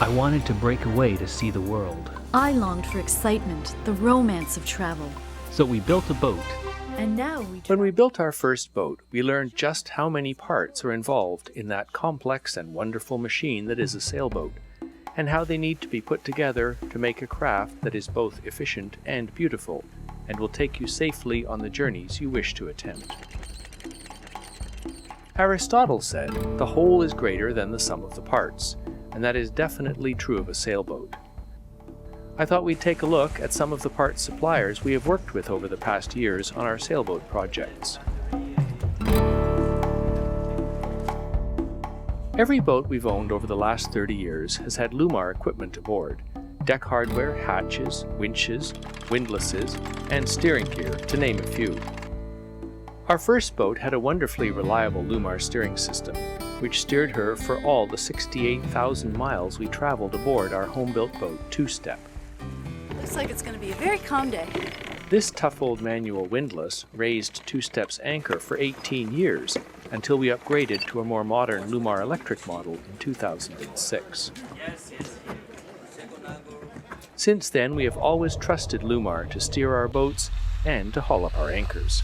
I wanted to break away to see the world. I longed for excitement, the romance of travel. So we built a boat. And now When we built our first boat, we learned just how many parts are involved in that complex and wonderful machine that is a sailboat, and how they need to be put together to make a craft that is both efficient and beautiful, and will take you safely on the journeys you wish to attempt. Aristotle said, "The whole is greater than the sum of the parts," and that is definitely true of a sailboat. I thought we'd take a look at some of the parts suppliers we have worked with over the past years on our sailboat projects. Every boat we've owned over the last 30 years has had Lewmar equipment aboard: deck hardware, hatches, winches, windlasses, and steering gear, to name a few. Our first boat had a wonderfully reliable Lewmar steering system, which steered her for all the 68,000 miles we traveled aboard our home-built boat, Two-Step. Looks like it's going to be a very calm day. This tough old manual windlass raised Two-Step's anchor for 18 years, until we upgraded to a more modern Lewmar electric model in 2006. Since then, we have always trusted Lewmar to steer our boats and to haul up our anchors.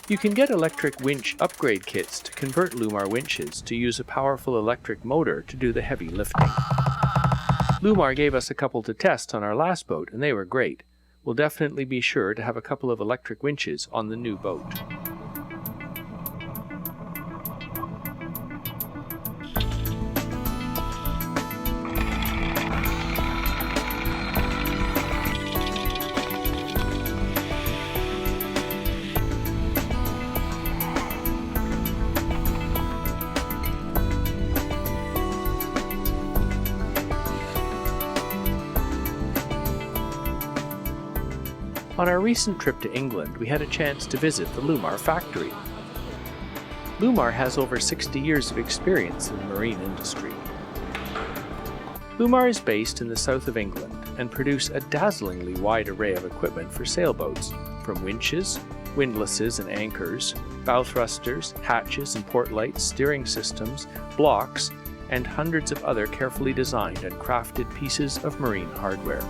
You can get electric winch upgrade kits to convert Lewmar winches to use a powerful electric motor to do the heavy lifting. Lewmar gave us a couple to test on our last boat, and they were great. We'll definitely be sure to have a couple of electric winches on the new boat. On our recent trip to England, we had a chance to visit the Lewmar factory. Lewmar has over 60 years of experience in the marine industry. Lewmar is based in the south of England and produce a dazzlingly wide array of equipment for sailboats, from winches, windlasses and anchors, bow thrusters, hatches and port lights, steering systems, blocks, and hundreds of other carefully designed and crafted pieces of marine hardware.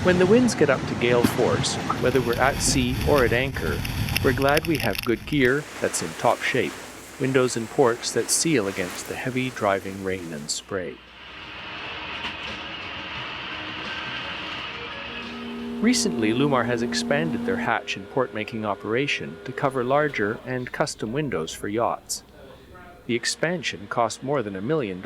When the winds get up to gale force, whether we're at sea or at anchor, we're glad we have good gear that's in top shape, windows and ports that seal against the heavy driving rain and spray. Recently, Lewmar has expanded their hatch and port-making operation to cover larger and custom windows for yachts. The expansion cost more than $1 million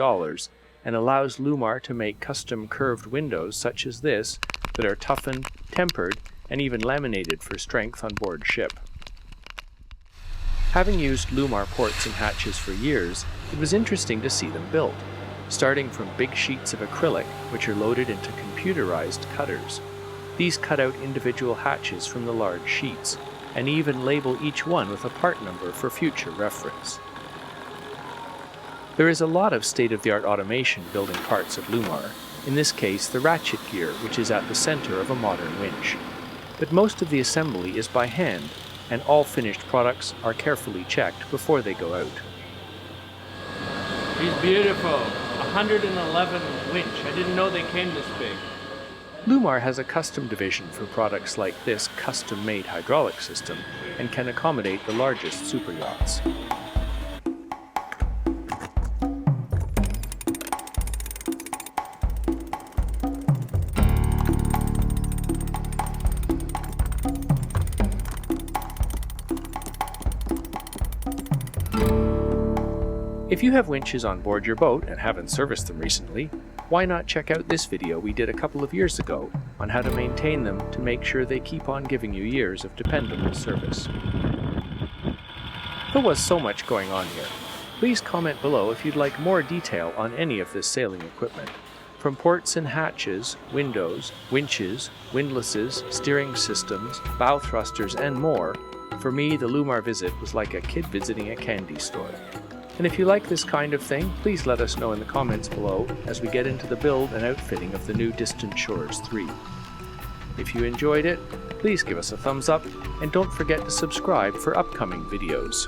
and allows Lewmar to make custom curved windows such as this that are toughened, tempered, and even laminated for strength on board ship. Having used Lewmar ports and hatches for years, it was interesting to see them built, starting from big sheets of acrylic which are loaded into computerized cutters. These cut out individual hatches from the large sheets, and even label each one with a part number for future reference. There is a lot of state-of-the-art automation building parts of Lewmar, in this case the ratchet gear which is at the center of a modern winch. But most of the assembly is by hand, and all finished products are carefully checked before they go out. He's beautiful. 111 winch. I didn't know they came this big. Lewmar has a custom division for products like this custom-made hydraulic system and can accommodate the largest super yachts. If you have winches on board your boat and haven't serviced them recently, why not check out this video we did a couple of years ago on how to maintain them to make sure they keep on giving you years of dependable service. There was so much going on here. Please comment below if you'd like more detail on any of this sailing equipment. From ports and hatches, windows, winches, windlasses, steering systems, bow thrusters, and more, for me the Lewmar visit was like a kid visiting a candy store. And if you like this kind of thing, please let us know in the comments below as we get into the build and outfitting of the new Distant Shores 3. If you enjoyed it, please give us a thumbs up and don't forget to subscribe for upcoming videos.